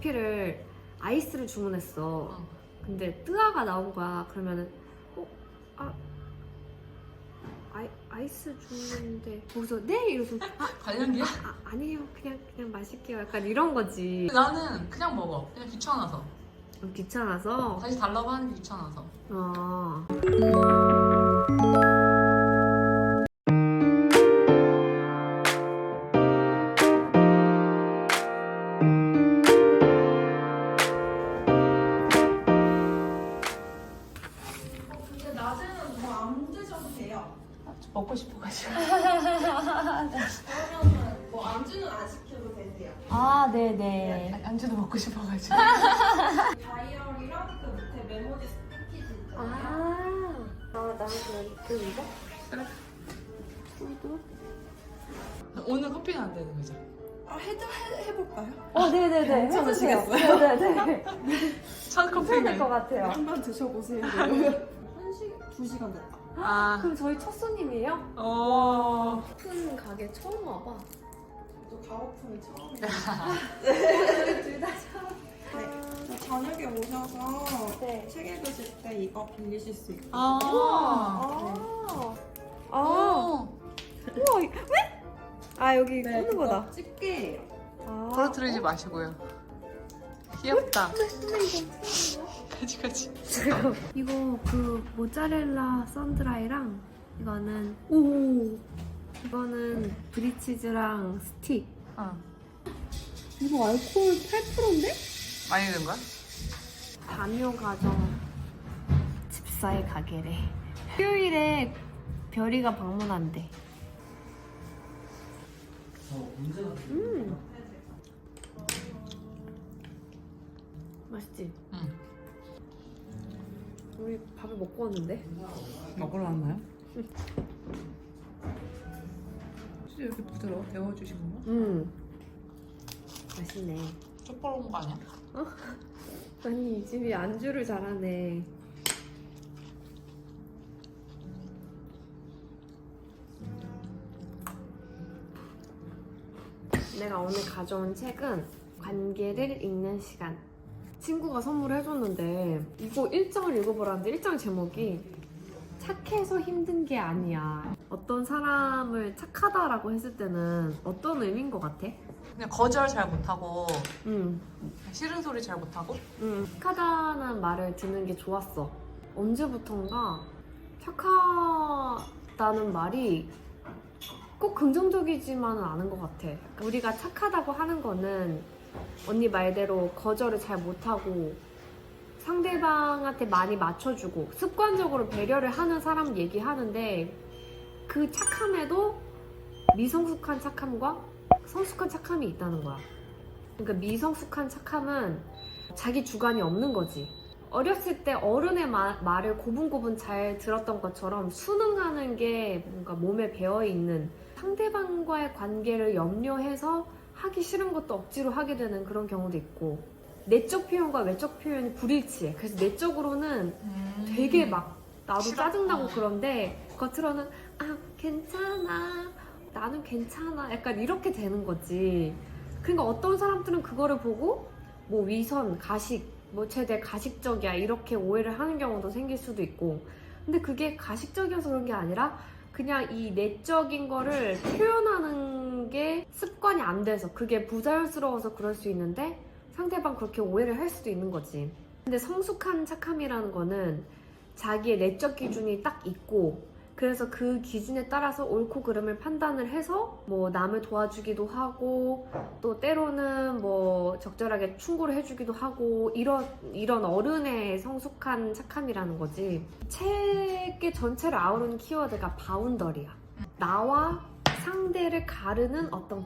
커피를 아이스를 주문했어. 근데 뜨아가 나온 거야. 그러면은 아이스 주문했는데 거기서 네? 이러서 관련기야? 아니에요. 그냥 마실게요. 약간 이런 거지. 나는 그냥 먹어. 그냥 귀찮아서. 귀찮아서? 다시 달라고 하는 게 귀찮아서. 근데 낮에는 뭐 안 드셔도 돼요. 먹고 싶어가지고. 그러면은 뭐 안주는 안 시켜도 되세요. 아, 네네. 안주도 먹고 싶어가지고. 다이어리랑 그 밑에 메모지 패키지 있잖아요. 나는 그 이거? 그래. 꿀도? 오늘 커피는 안 되는 거죠? 해볼까요? 네네네. 괜찮으시겠어요? 네네. 첫 괜찮을 것 커피는. 같아요. 한번 드셔보세요. 2시간 됐다. 아. 그럼 저희 첫 손님이에요? 어. 큰 가게 처음 와봐. 또 가오픈이 처음이에요. 둘 다 처음. 네. 저녁에 오셔서 네. 책 읽으실 때 이거 빌리실 수 있고. 아. 우와, 여기 꽂는 거다. 집게예요. 부러뜨리지 마시고요. 귀엽다. 가지. 이거 그 모짜렐라 썬드라이랑 이거는 이거는 브리치즈랑 스틱. 이거 알코올 8%인데? 많이 든 거야? 다묘 가정 집사의 가게래. 토요일에 별이가 방문한대. 맛있지? 응. 우리 밥을 먹고 왔는데? 먹으러 왔나요? 진짜 이렇게 부드러워? 데워주신 건가? 맛있네. 쪽벌 온거 아니야? 아니 이 집이 안주를 잘하네. 내가 오늘 가져온 책은 관계를 읽는 시간. 친구가 선물을 해줬는데 이거 1장을 읽어보라는데 1장 제목이 착해서 힘든 게 아니야. 어떤 사람을 착하다라고 했을 때는 어떤 의미인 것 같아? 그냥 거절 잘 못하고 응. 싫은 소리 잘 못하고 착하다는 말을 듣는 게 좋았어. 언제부턴가 착하다는 말이 꼭 긍정적이지만은 않은 것 같아. 우리가 착하다고 하는 거는 언니 말대로 거절을 잘 못하고 상대방한테 많이 맞춰주고 습관적으로 배려를 하는 사람 얘기하는데 그 착함에도 미성숙한 착함과 성숙한 착함이 있다는 거야. 그러니까 미성숙한 착함은 자기 주관이 없는 거지. 어렸을 때 어른의 말을 고분고분 잘 들었던 것처럼 순응하는 게 뭔가 몸에 배어있는, 상대방과의 관계를 염려해서 하기 싫은 것도 억지로 하게 되는 그런 경우도 있고, 내적 표현과 외적 표현이 불일치해. 그래서 내적으로는 되게 막 나도 싫어. 짜증나고 그런데 겉으로는 괜찮아, 나는 괜찮아, 약간 이렇게 되는 거지. 그러니까 어떤 사람들은 그거를 보고 뭐 위선, 가식, 뭐 쟤 가식적이야 이렇게 오해를 하는 경우도 생길 수도 있고, 근데 그게 가식적이어서 그런 게 아니라 그냥 이 내적인 거를 표현하는 게 습관이 안 돼서 그게 부자연스러워서 그럴 수 있는데 상대방 그렇게 오해를 할 수도 있는 거지. 근데 성숙한 착함이라는 거는 자기의 내적 기준이 딱 있고, 그래서 그 기준에 따라서 옳고 그름을 판단을 해서 뭐 남을 도와주기도 하고 또 때로는 뭐 적절하게 충고를 해주기도 하고, 이런 어른의 성숙한 착함이라는 거지. 책의 전체를 아우르는 키워드가 바운더리야. 나와 상대를 가르는 어떤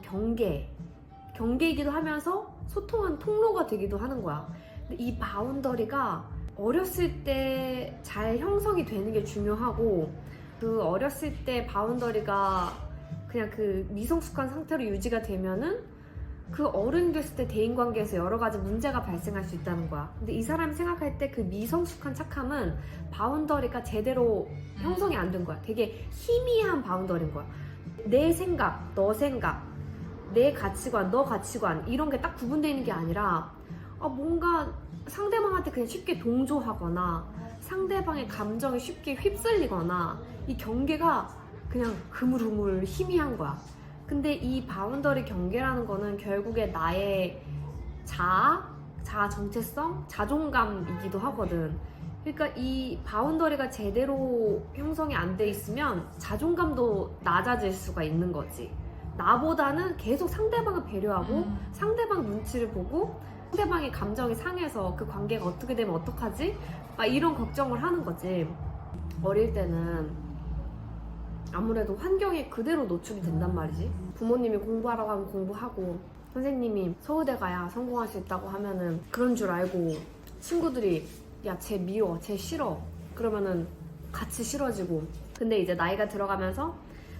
경계이기도 하면서 소통한 통로가 되기도 하는 거야. 근데 이 바운더리가 어렸을 때 잘 형성이 되는 게 중요하고, 그 어렸을 때 바운더리가 그냥 그 미성숙한 상태로 유지가 되면은 그 어른이 됐을 때 대인관계에서 여러 가지 문제가 발생할 수 있다는 거야. 근데 이 사람이 생각할 때 그 미성숙한 착함은 바운더리가 제대로 형성이 안 된 거야. 되게 희미한 바운더리인 거야. 내 생각, 너 생각, 내 가치관, 너 가치관 이런 게 딱 구분되어 있는 게 아니라 뭔가 상대방한테 그냥 쉽게 동조하거나 상대방의 감정에 쉽게 휩쓸리거나 이 경계가 그냥 흐물흐물 희미한 거야. 근데 이 바운더리 경계라는 거는 결국에 나의 자아 정체성, 자존감이기도 하거든. 그러니까 이 바운더리가 제대로 형성이 안 돼 있으면 자존감도 낮아질 수가 있는 거지. 나보다는 계속 상대방을 배려하고 상대방 눈치를 보고 상대방의 감정이 상해서 그 관계가 어떻게 되면 어떡하지? 막 이런 걱정을 하는 거지. 어릴 때는 아무래도 환경에 그대로 노출이 된단 말이지. 부모님이 공부하라고 하면 공부하고 선생님이 서울대 가야 성공할 수 있다고 하면은 그런 줄 알고 친구들이 야, 쟤 미워, 쟤 싫어. 그러면은 같이 싫어지고. 근데 이제 나이가 들어가면서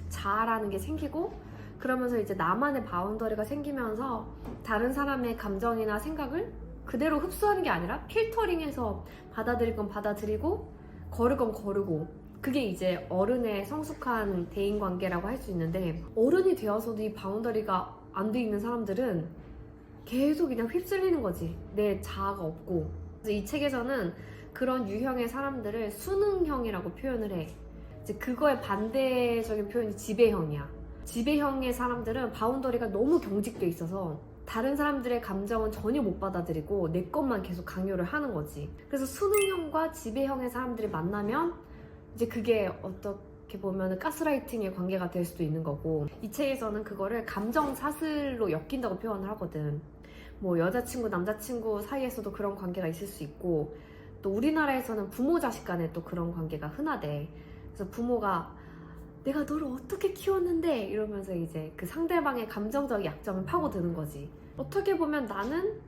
자아라는 게 생기고 그러면서 이제 나만의 바운더리가 생기면서 다른 사람의 감정이나 생각을 그대로 흡수하는 게 아니라 필터링해서 받아들일 건 받아들이고 거를 건 거르고 그게 이제 어른의 성숙한 대인관계라고 할 수 있는데 어른이 되어서도 이 바운더리가 안 돼 있는 사람들은 계속 그냥 휩쓸리는 거지. 내 자아가 없고. 그래서 이 책에서는 그런 유형의 사람들을 수능형이라고 표현을 해. 이제 그거의 반대적인 표현이 지배형이야. 지배형의 사람들은 바운더리가 너무 경직돼 있어서 다른 사람들의 감정은 전혀 못 받아들이고 내 것만 계속 강요를 하는 거지. 그래서 수능형과 지배형의 사람들이 만나면 이제 그게 어떻게 보면 가스라이팅의 관계가 될 수도 있는 거고 이 책에서는 그거를 감정 사슬로 엮인다고 표현을 하거든. 뭐 여자친구 남자친구 사이에서도 그런 관계가 있을 수 있고 또 우리나라에서는 부모 자식 간에 또 그런 관계가 흔하대. 그래서 부모가 내가 너를 어떻게 키웠는데 이러면서 이제 그 상대방의 감정적 약점을 파고드는 거지. 어떻게 보면 나는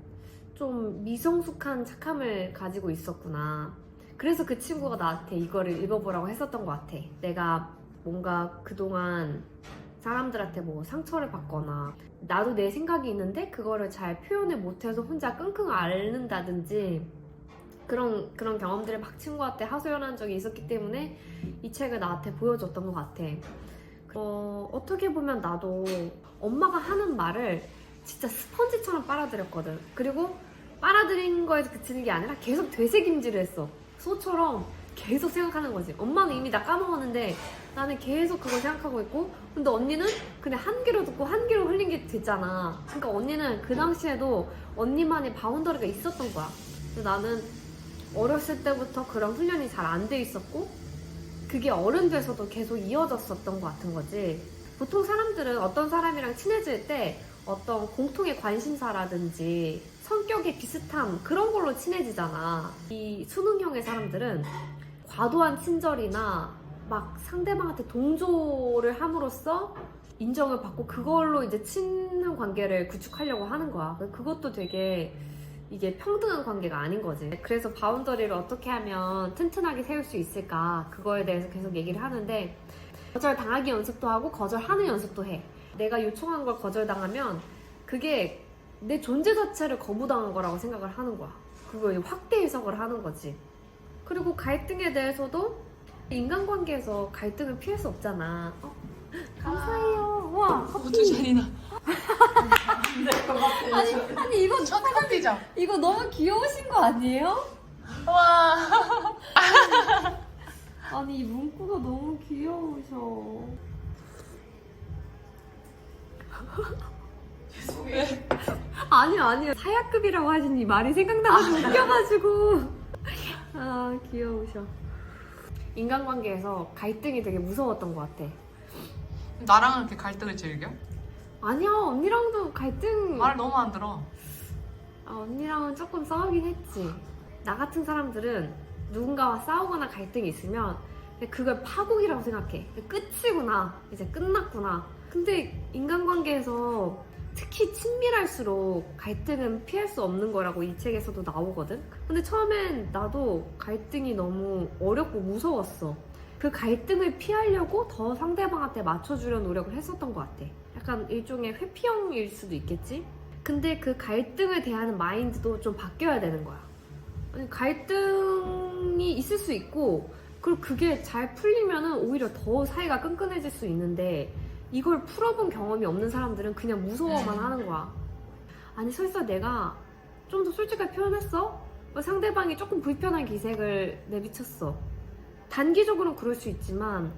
좀 미성숙한 착함을 가지고 있었구나. 그래서 그 친구가 나한테 이거를 읽어보라고 했었던 것 같아. 내가 뭔가 그동안 사람들한테 뭐 상처를 받거나 나도 내 생각이 있는데 그거를 잘 표현을 못해서 혼자 끙끙 앓는다든지 그런 경험들을 막 친구한테 하소연한 적이 있었기 때문에 이 책을 나한테 보여줬던 것 같아. 어떻게 보면 나도 엄마가 하는 말을 진짜 스펀지처럼 빨아들였거든. 그리고 빨아들인 거에서 그치는 게 아니라 계속 되새김질을 했어. 소처럼 계속 생각하는 거지. 엄마는 이미 나 까먹었는데 나는 계속 그걸 생각하고 있고 근데 언니는 그냥 한 귀로 듣고 한 귀로 흘린 게 됐잖아. 그러니까 언니는 그 당시에도 언니만의 바운더리가 있었던 거야. 근데 나는 어렸을 때부터 그런 훈련이 잘 안 돼 있었고 그게 어른 돼서도 계속 이어졌었던 것 같은 거지. 보통 사람들은 어떤 사람이랑 친해질 때 어떤 공통의 관심사라든지 성격의 비슷함 그런 걸로 친해지잖아. 이 수능형의 사람들은 과도한 친절이나 막 상대방한테 동조를 함으로써 인정을 받고 그걸로 이제 친한 관계를 구축하려고 하는 거야. 그것도 되게 이게 평등한 관계가 아닌 거지. 그래서 바운더리를 어떻게 하면 튼튼하게 세울 수 있을까 그거에 대해서 계속 얘기를 하는데 거절당하기 연습도 하고 거절하는 연습도 해. 내가 요청한 걸 거절당하면 그게 내 존재 자체를 거부당한 거라고 생각을 하는 거야. 그걸 확대 해석을 하는 거지. 그리고 갈등에 대해서도 인간관계에서 갈등을 피할 수 없잖아. 감사해요. 와, 어두 잔이나. 아니 이거 첫 커피죠? 이거 너무 귀여우신 거 아니에요? 와. 아니 이 문구가 너무 귀여우셔. 죄송해요. 아니요 사야급이라고 하시니 말이 생각나서 웃겨가지고 아 귀여우셔. 인간관계에서 갈등이 되게 무서웠던 것 같아. 나랑 이렇게 갈등을 즐겨? 아니야 언니랑도 갈등 말 너무 안 들어. 언니랑은 조금 싸우긴 했지. 나 같은 사람들은 누군가와 싸우거나 갈등이 있으면 그걸 파국이라고 생각해. 끝이구나. 이제 끝났구나. 근데 인간관계에서 특히 친밀할수록 갈등은 피할 수 없는 거라고 이 책에서도 나오거든. 근데 처음엔 나도 갈등이 너무 어렵고 무서웠어. 그 갈등을 피하려고 더 상대방한테 맞춰주려 노력을 했었던 것 같아. 약간 일종의 회피형일 수도 있겠지? 근데 그 갈등을 대하는 마인드도 좀 바뀌어야 되는 거야. 아니, 갈등이 있을 수 있고 그리고 그게 잘 풀리면은 오히려 더 사이가 끈끈해질 수 있는데 이걸 풀어본 경험이 없는 사람들은 그냥 무서워만 하는 거야. 아니 설사 내가 좀 더 솔직하게 표현했어? 상대방이 조금 불편한 기색을 내비쳤어. 단기적으로는 그럴 수 있지만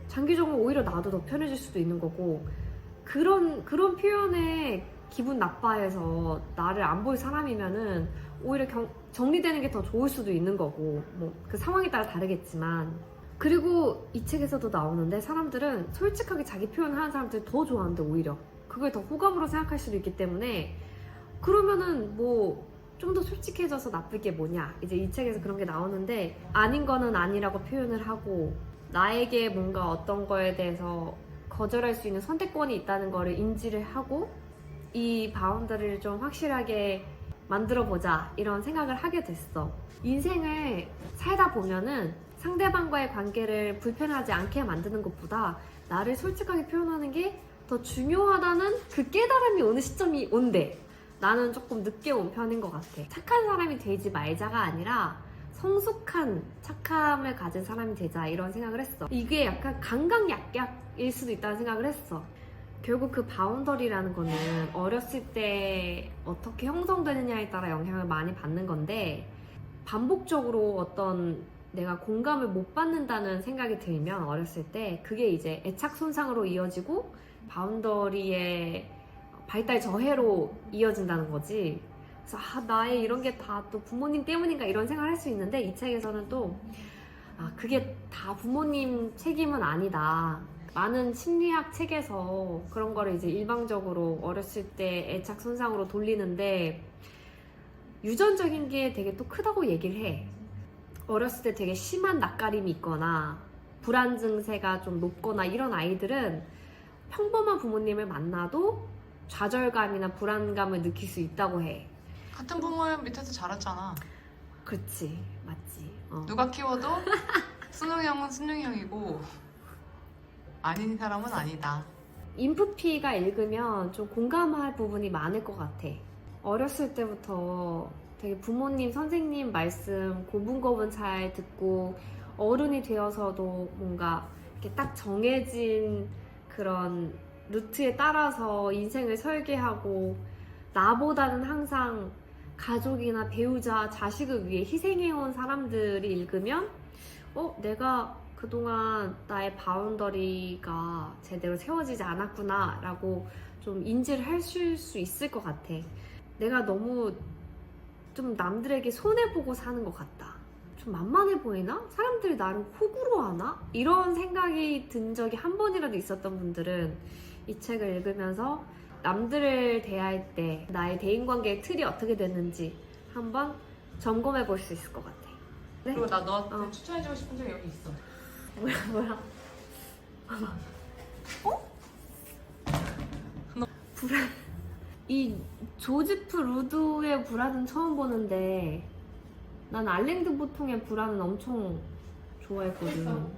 장기적으로 오히려 나도 더 편해질 수도 있는 거고, 그런 표현에 기분 나빠해서 나를 안 볼 사람이면은 오히려 정리되는 게 더 좋을 수도 있는 거고, 뭐 그 상황에 따라 다르겠지만. 그리고 이 책에서도 나오는데 사람들은 솔직하게 자기 표현하는 사람들이 더 좋아하는데 오히려 그걸 더 호감으로 생각할 수도 있기 때문에, 그러면은 뭐 좀 더 솔직해져서 나쁠 게 뭐냐, 이제 이 책에서 그런 게 나오는데, 아닌 거는 아니라고 표현을 하고 나에게 뭔가 어떤 거에 대해서 거절할 수 있는 선택권이 있다는 거를 인지를 하고 이 바운더리를 좀 확실하게 만들어보자 이런 생각을 하게 됐어. 인생을 살다 보면은 상대방과의 관계를 불편하지 않게 만드는 것보다 나를 솔직하게 표현하는 게 더 중요하다는 그 깨달음이 어느 시점이 온대. 나는 조금 늦게 온 편인 것 같아. 착한 사람이 되지 말자가 아니라 성숙한 착함을 가진 사람이 되자, 이런 생각을 했어. 이게 약간 강강약약일 수도 있다는 생각을 했어. 결국 그 바운더리라는 거는 어렸을 때 어떻게 형성되느냐에 따라 영향을 많이 받는 건데, 반복적으로 어떤 내가 공감을 못 받는다는 생각이 들면 어렸을 때 그게 이제 애착 손상으로 이어지고 바운더리의 발달 저해로 이어진다는 거지. 그래서 나의 이런 게 다 또 부모님 때문인가 이런 생각을 할 수 있는데, 이 책에서는 또 그게 다 부모님 책임은 아니다. 많은 심리학 책에서 그런 거를 이제 일방적으로 어렸을 때 애착 손상으로 돌리는데, 유전적인 게 되게 또 크다고 얘기를 해. 어렸을 때 되게 심한 낯가림이 있거나 불안 증세가 좀 높거나 이런 아이들은 평범한 부모님을 만나도 좌절감이나 불안감을 느낄 수 있다고 해. 같은 부모님 밑에서 자랐잖아. 그렇지, 맞지. 누가 키워도 순웅이 형은 순웅이 형이고 아닌 사람은 아니다. 인프피가 읽으면 좀 공감할 부분이 많을 것 같아. 어렸을 때부터 되게 부모님, 선생님 말씀 고분고분 잘 듣고 어른이 되어서도 뭔가 이렇게 딱 정해진 그런 루트에 따라서 인생을 설계하고, 나보다는 항상 가족이나 배우자, 자식을 위해 희생해온 사람들이 읽으면 내가 그동안 나의 바운더리가 제대로 세워지지 않았구나 라고 좀 인지를 하실 수 있을 것 같아. 내가 너무 좀 남들에게 손해보고 사는 것 같다, 좀 만만해 보이나? 사람들이 나를 호구로 하나? 이런 생각이 든 적이 한 번이라도 있었던 분들은 이 책을 읽으면서 남들을 대할 때 나의 대인관계의 틀이 어떻게 됐는지 한번 점검해 볼 수 있을 것 같아. 네? 그리고 나 너한테 추천해주고 싶은 책 여기 있어. 뭐야? 불안. 이 조지프 루드의 불안은 처음 보는데, 난 알랭드 보통의 불안은 엄청 좋아했거든.